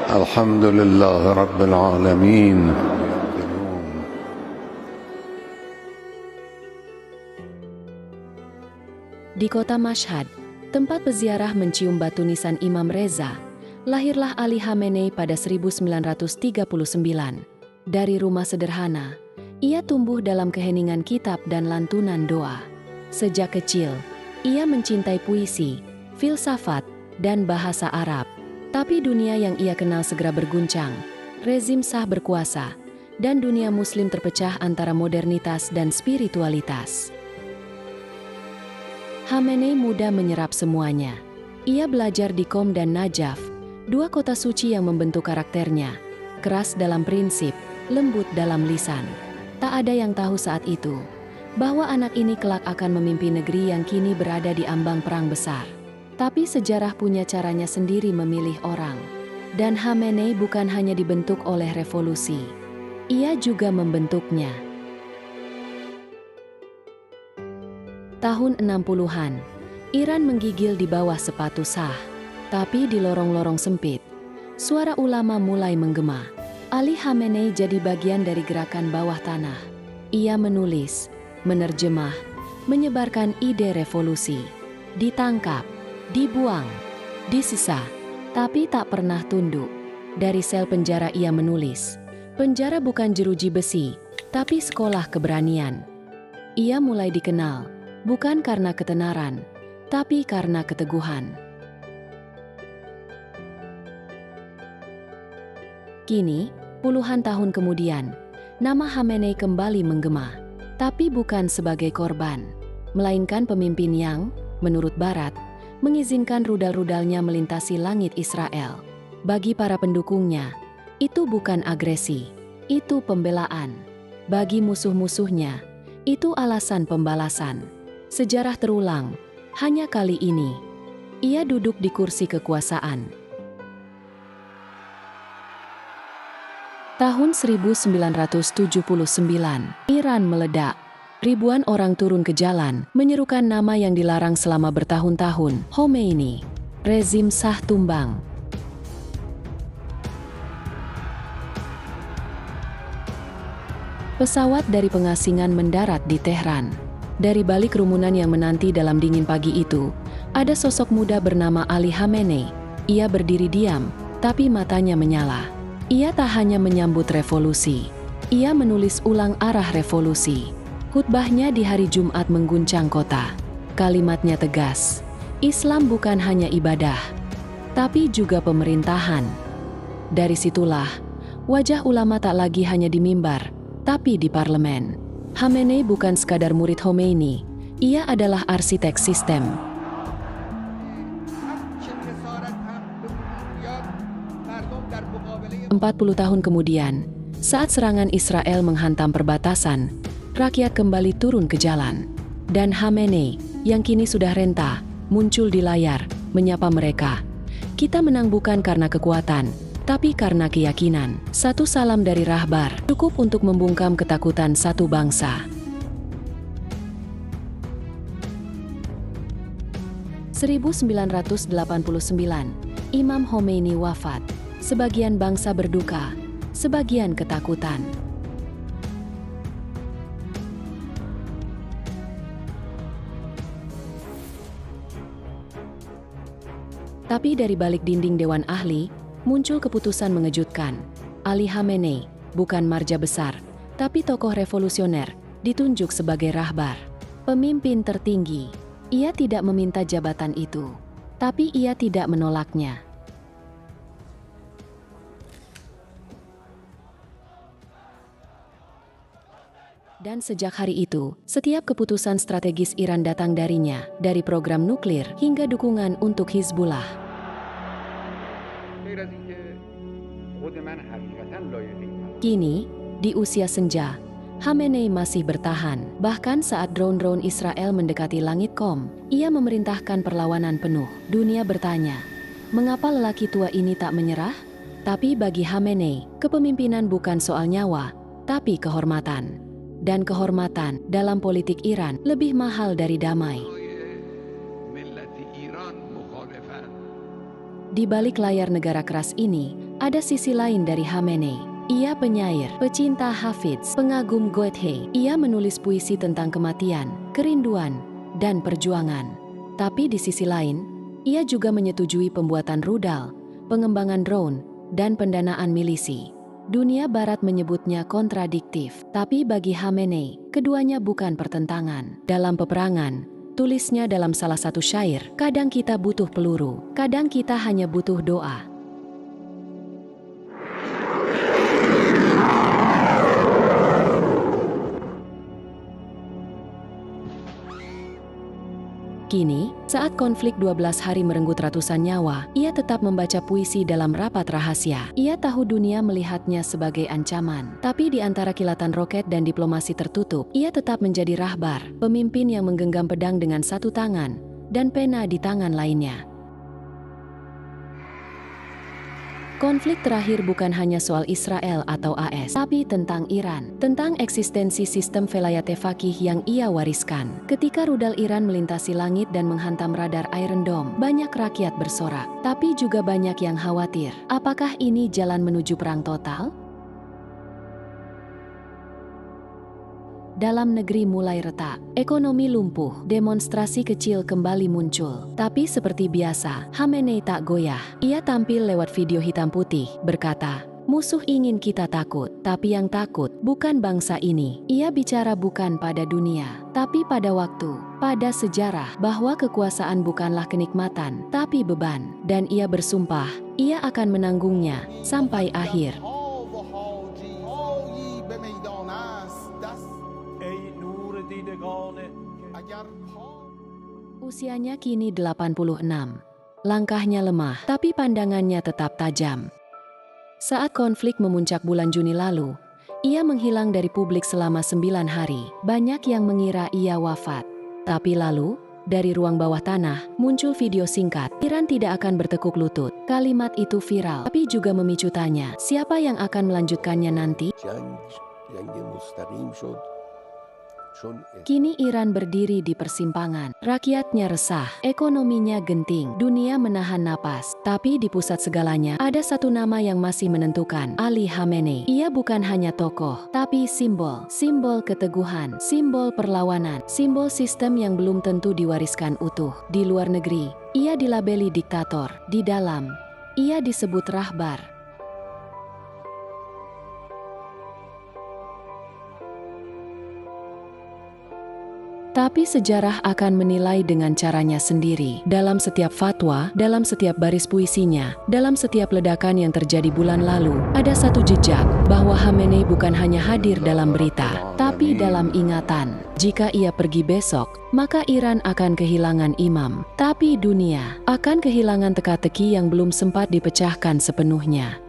الحمد لله رب العالمين. Di kota Mashhad, tempat peziarah mencium batu nisan Imam Reza, lahirlah Ali Khamenei pada 1939. Dari rumah sederhana, ia tumbuh dalam keheningan kitab dan lantunan doa. Sejak kecil, ia mencintai puisi, filsafat, dan bahasa Arab. Tapi dunia yang ia kenal segera berguncang, rezim Shah berkuasa, dan dunia Muslim terpecah antara modernitas dan spiritualitas. Khamenei muda menyerap semuanya. Ia belajar di Qom dan Najaf, dua kota suci yang membentuk karakternya, keras dalam prinsip, lembut dalam lisan. Tak ada yang tahu saat itu, bahwa anak ini kelak akan memimpin negeri yang kini berada di ambang perang besar. Tapi sejarah punya caranya sendiri memilih orang. Dan Khamenei bukan hanya dibentuk oleh revolusi, ia juga membentuknya. Tahun 60-an, Iran menggigil di bawah sepatu Shah. Tapi di lorong-lorong sempit, suara ulama mulai menggema. Ali Khamenei jadi bagian dari gerakan bawah tanah. Ia menulis, menerjemah, menyebarkan ide revolusi. Ditangkap, dibuang, disisa, tapi tak pernah tunduk. Dari sel penjara ia menulis, penjara bukan jeruji besi, tapi sekolah keberanian. Ia mulai dikenal, bukan karena ketenaran, tapi karena keteguhan. Kini, puluhan tahun kemudian, nama Khamenei kembali menggema, tapi bukan sebagai korban, melainkan pemimpin yang, menurut Barat, mengizinkan rudal-rudalnya melintasi langit Israel. Bagi para pendukungnya, itu bukan agresi, itu pembelaan. Bagi musuh-musuhnya, itu alasan pembalasan. Sejarah terulang, hanya kali ini, ia duduk di kursi kekuasaan. Tahun 1979, Iran meledak. Ribuan orang turun ke jalan, menyerukan nama yang dilarang selama bertahun-tahun, Khomeini. Rezim Shah tumbang. Pesawat dari pengasingan mendarat di Tehran. Dari balik kerumunan yang menanti dalam dingin pagi itu, ada sosok muda bernama Ali Khamenei. Ia berdiri diam, tapi matanya menyala. Ia tak hanya menyambut revolusi, ia menulis ulang arah revolusi. Khutbahnya di hari Jumat mengguncang kota. Kalimatnya tegas, Islam bukan hanya ibadah, tapi juga pemerintahan. Dari situlah, wajah ulama tak lagi hanya di mimbar, tapi di parlemen. Khamenei bukan sekadar murid Khomeini, ia adalah arsitek sistem. 40 tahun kemudian, saat serangan Israel menghantam perbatasan, rakyat kembali turun ke jalan. Dan Khamenei, yang kini sudah renta, muncul di layar, menyapa mereka. Kita menang bukan karena kekuatan, tapi karena keyakinan. Satu salam dari rahbar, cukup untuk membungkam ketakutan satu bangsa. 1989, Imam Khomeini wafat. Sebagian bangsa berduka, sebagian ketakutan. Tapi dari balik dinding Dewan Ahli, muncul keputusan mengejutkan. Ali Khamenei, bukan marja besar, tapi tokoh revolusioner, ditunjuk sebagai rahbar, pemimpin tertinggi. Ia tidak meminta jabatan itu, tapi ia tidak menolaknya. Dan sejak hari itu, setiap keputusan strategis Iran datang darinya, dari program nuklir hingga dukungan untuk Hizbullah. Kini, di usia senja, Khamenei masih bertahan. Bahkan saat drone-drone Israel mendekati langit Qom, ia memerintahkan perlawanan penuh. Dunia bertanya, mengapa lelaki tua ini tak menyerah? Tapi bagi Khamenei, kepemimpinan bukan soal nyawa, tapi kehormatan. Dan kehormatan dalam politik Iran lebih mahal dari damai. Di balik layar negara keras ini, Ada sisi lain dari Khamenei. Ia penyair, pecinta Hafidz, pengagum Goethe. Ia menulis puisi tentang kematian, kerinduan, dan perjuangan. Tapi di sisi lain, ia juga menyetujui pembuatan rudal, pengembangan drone, dan pendanaan milisi. Dunia Barat menyebutnya kontradiktif, tapi bagi Khamenei, keduanya bukan pertentangan. Dalam peperangan, tulisnya dalam salah satu syair, kadang kita butuh peluru, kadang kita hanya butuh doa. Kini, saat konflik 12 hari merenggut ratusan nyawa, ia tetap membaca puisi dalam rapat rahasia. Ia tahu dunia melihatnya sebagai ancaman. Tapi di antara kilatan roket dan diplomasi tertutup, ia tetap menjadi rahbar, pemimpin yang menggenggam pedang dengan satu tangan, dan pena di tangan lainnya. Konflik terakhir bukan hanya soal Israel atau AS, tapi tentang Iran, tentang eksistensi sistem velayat faqih yang ia wariskan. Ketika rudal Iran melintasi langit dan menghantam radar Iron Dome, banyak rakyat bersorak, tapi juga banyak yang khawatir. Apakah ini jalan menuju perang total? Dalam negeri mulai retak, ekonomi lumpuh, demonstrasi kecil kembali muncul. Tapi seperti biasa, Khamenei tak goyah. Ia tampil lewat video hitam putih, berkata, "Musuh ingin kita takut, tapi yang takut bukan bangsa ini." Ia bicara bukan pada dunia, tapi pada waktu, pada sejarah, bahwa kekuasaan bukanlah kenikmatan, tapi beban. Dan ia bersumpah, ia akan menanggungnya sampai akhir. Usianya kini 86. Langkahnya lemah, tapi pandangannya tetap tajam. Saat konflik memuncak bulan Juni lalu, ia menghilang dari publik selama 9 hari. Banyak yang mengira ia wafat. Tapi lalu, dari ruang bawah tanah, muncul video singkat. Iran tidak akan bertekuk lutut. Kalimat itu viral, tapi juga memicu tanya, siapa yang akan melanjutkannya nanti? Kini Iran berdiri di persimpangan. Rakyatnya resah, ekonominya genting, dunia menahan napas. Tapi di pusat segalanya, ada satu nama yang masih menentukan, Ali Khamenei. Ia bukan hanya tokoh, tapi simbol. Simbol keteguhan, simbol perlawanan, simbol sistem yang belum tentu diwariskan utuh. Di luar negeri, ia dilabeli diktator. Di dalam, ia disebut rahbar. Tapi sejarah akan menilai dengan caranya sendiri. Dalam setiap fatwa, dalam setiap baris puisinya, dalam setiap ledakan yang terjadi bulan lalu, ada satu jejak bahwa Khamenei bukan hanya hadir dalam berita, tapi dalam ingatan. Jika ia pergi besok, maka Iran akan kehilangan imam, tapi dunia akan kehilangan teka-teki yang belum sempat dipecahkan sepenuhnya.